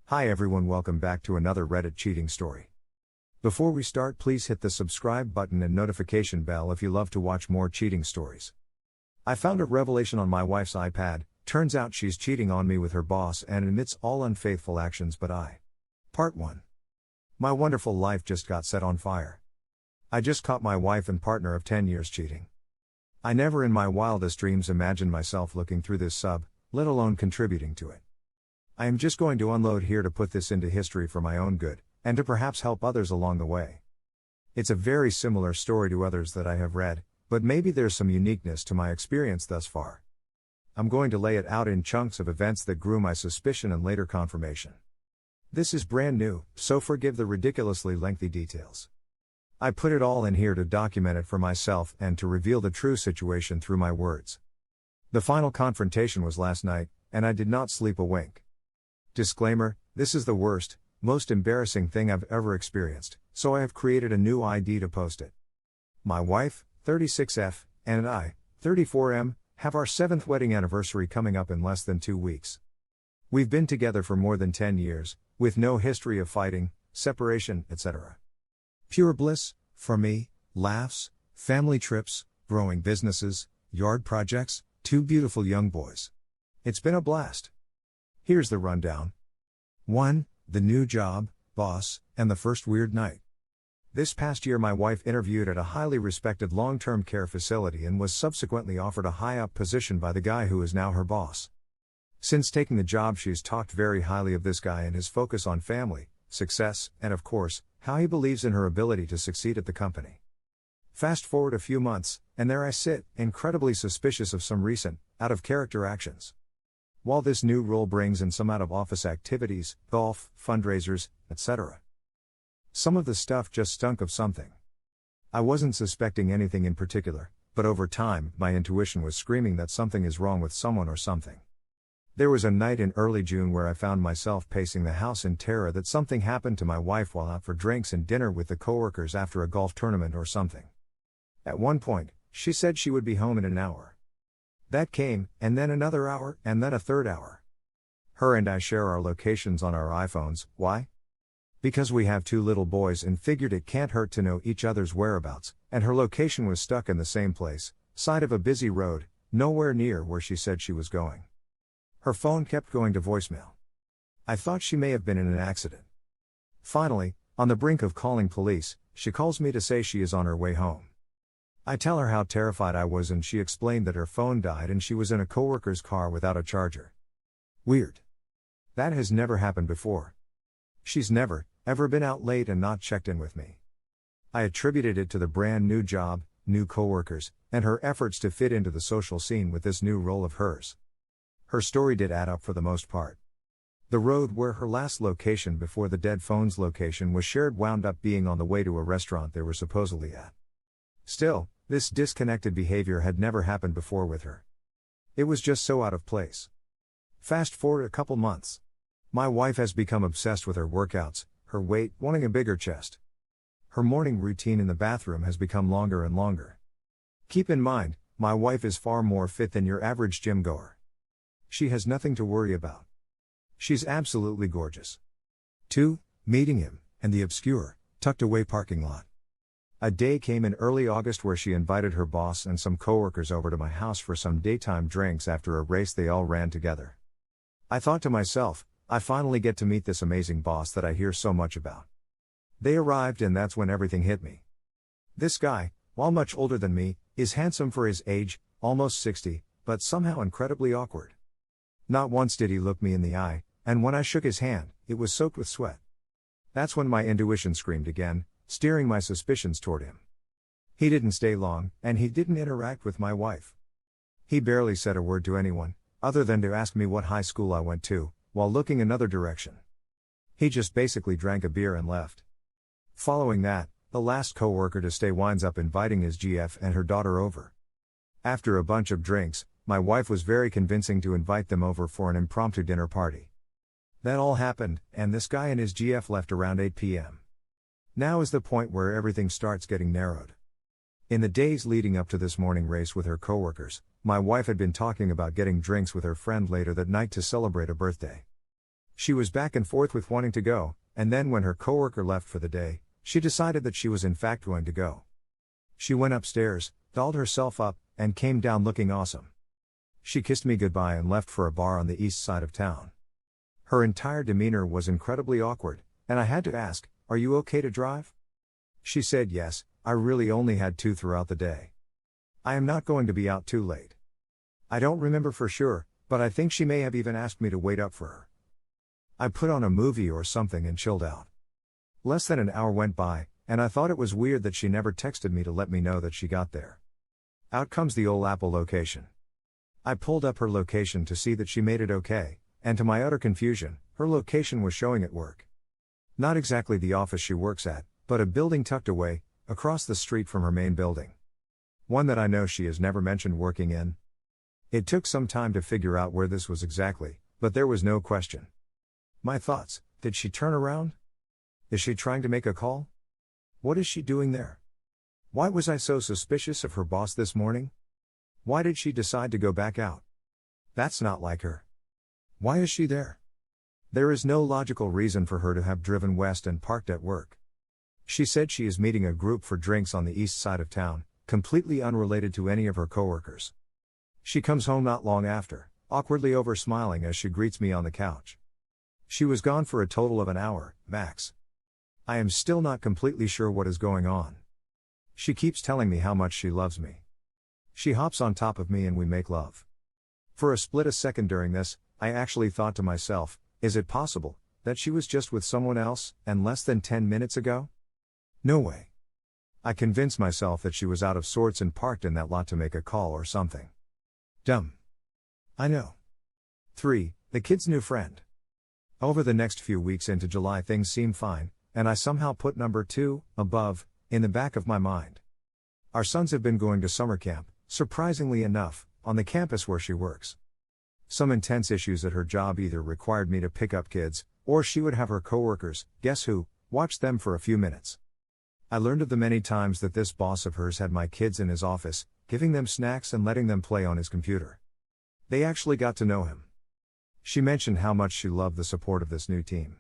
Hi everyone, welcome back to another Reddit cheating story. Before we start, please hit the subscribe button and notification bell if you love to watch more cheating stories. I found a revelation on my wife's iPad. Turns out she's cheating on me with her boss and admits all unfaithful actions but I. Part 1. My wonderful life just got set on fire. I just caught my wife and partner of 10 years cheating. I never in my wildest dreams imagined myself looking through this sub, let alone contributing to it. I am just going to unload here to put this into history for my own good, and to perhaps help others along the way. It's a very similar story to others that I have read, but maybe there's some uniqueness to my experience thus far. I'm going to lay it out in chunks of events that grew my suspicion and later confirmation. This is brand new, so forgive the ridiculously lengthy details. I put it all in here to document it for myself and to reveal the true situation through my words. The final confrontation was last night, and I did not sleep a wink. Disclaimer, this is the worst, most embarrassing thing I've ever experienced, so I have created a new ID to post it. My wife, 36F, and I, 34M, have our 7th wedding anniversary coming up in less than 2 weeks. We've been together for more than 10 years, with no history of fighting, separation, etc. Pure bliss, for me, laughs, family trips, growing businesses, yard projects, 2 beautiful young boys. It's been a blast. Here's the rundown. 1. The new job, boss, and the first weird night. This past year my wife interviewed at a highly respected long-term care facility and was subsequently offered a high-up position by the guy who is now her boss. Since taking the job she's talked very highly of this guy and his focus on family, success, and of course, how he believes in her ability to succeed at the company. Fast forward a few months, and there I sit, incredibly suspicious of some recent, out-of-character actions. While this new role brings in some out-of-office activities, golf, fundraisers, etc. Some of the stuff just stunk of something. I wasn't suspecting anything in particular, but over time, my intuition was screaming that something is wrong with someone or something. There was a night in early June where I found myself pacing the house in terror that something happened to my wife while out for drinks and dinner with the coworkers after a golf tournament or something. At one point, she said she would be home in an hour. That came, and then another hour, and then a third hour. Her and I share our locations on our iPhones. Why? Because we have 2 little boys and figured it can't hurt to know each other's whereabouts, and her location was stuck in the same place, side of a busy road, nowhere near where she said she was going. Her phone kept going to voicemail. I thought she may have been in an accident. Finally, on the brink of calling police, she calls me to say she is on her way home. I tell her how terrified I was and she explained that her phone died and she was in a coworker's car without a charger. Weird. That has never happened before. She's never, ever been out late and not checked in with me. I attributed it to the brand new job, new coworkers, and her efforts to fit into the social scene with this new role of hers. Her story did add up for the most part. The road where her last location before the dead phone's location was shared wound up being on the way to a restaurant they were supposedly at. Still, this disconnected behavior had never happened before with her. It was just so out of place. Fast forward a couple months. My wife has become obsessed with her workouts, her weight, wanting a bigger chest. Her morning routine in the bathroom has become longer and longer. Keep in mind, my wife is far more fit than your average gym goer. She has nothing to worry about. She's absolutely gorgeous. 2. Meeting him, and the obscure, tucked away parking lot. A day came in early August where she invited her boss and some coworkers over to my house for some daytime drinks after a race they all ran together. I thought to myself, I finally get to meet this amazing boss that I hear so much about. They arrived and that's when everything hit me. This guy, while much older than me, is handsome for his age, almost 60, but somehow incredibly awkward. Not once did he look me in the eye, and when I shook his hand, it was soaked with sweat. That's when my intuition screamed again, steering my suspicions toward him. He didn't stay long, and he didn't interact with my wife. He barely said a word to anyone, other than to ask me what high school I went to, while looking another direction. He just basically drank a beer and left. Following that, the last coworker to stay winds up inviting his GF and her daughter over. After a bunch of drinks, my wife was very convincing to invite them over for an impromptu dinner party. That all happened, and this guy and his GF left around 8 p.m. Now is the point where everything starts getting narrowed. In the days leading up to this morning race with her coworkers, my wife had been talking about getting drinks with her friend later that night to celebrate a birthday. She was back and forth with wanting to go, and then when her coworker left for the day, she decided that she was in fact going to go. She went upstairs, dolled herself up, and came down looking awesome. She kissed me goodbye and left for a bar on the east side of town. Her entire demeanor was incredibly awkward, and I had to ask, "Are you okay to drive?" She said yes, I really only had 2 throughout the day. I am not going to be out too late. I don't remember for sure, but I think she may have even asked me to wait up for her. I put on a movie or something and chilled out. Less than an hour went by, and I thought it was weird that she never texted me to let me know that she got there. Out comes the old Apple location. I pulled up her location to see that she made it okay, and to my utter confusion, her location was showing at work. Not exactly the office she works at, but a building tucked away, across the street from her main building. One that I know she has never mentioned working in. It took some time to figure out where this was exactly, but there was no question. My thoughts: did she turn around? Is she trying to make a call? What is she doing there? Why was I so suspicious of her boss this morning? Why did she decide to go back out? That's not like her. Why is she there? There is no logical reason for her to have driven west and parked at work. She said she is meeting a group for drinks on the east side of town, completely unrelated to any of her coworkers. She comes home not long after, awkwardly over-smiling as she greets me on the couch. She was gone for a total of an hour, max. I am still not completely sure what is going on. She keeps telling me how much she loves me. She hops on top of me and we make love. For a split second during this, I actually thought to myself, is it possible that she was just with someone else, and less than 10 minutes ago? No way. I convinced myself that she was out of sorts and parked in that lot to make a call or something. Dumb. I know. 3. The kid's new friend. Over the next few weeks into July things seem fine, and I somehow put number 2, above, in the back of my mind. Our sons have been going to summer camp, surprisingly enough, on the campus where she works. Some intense issues at her job either required me to pick up kids, or she would have her coworkers, guess who, watch them for a few minutes. I learned of the many times that this boss of hers had my kids in his office, giving them snacks and letting them play on his computer. They actually got to know him. She mentioned how much she loved the support of this new team.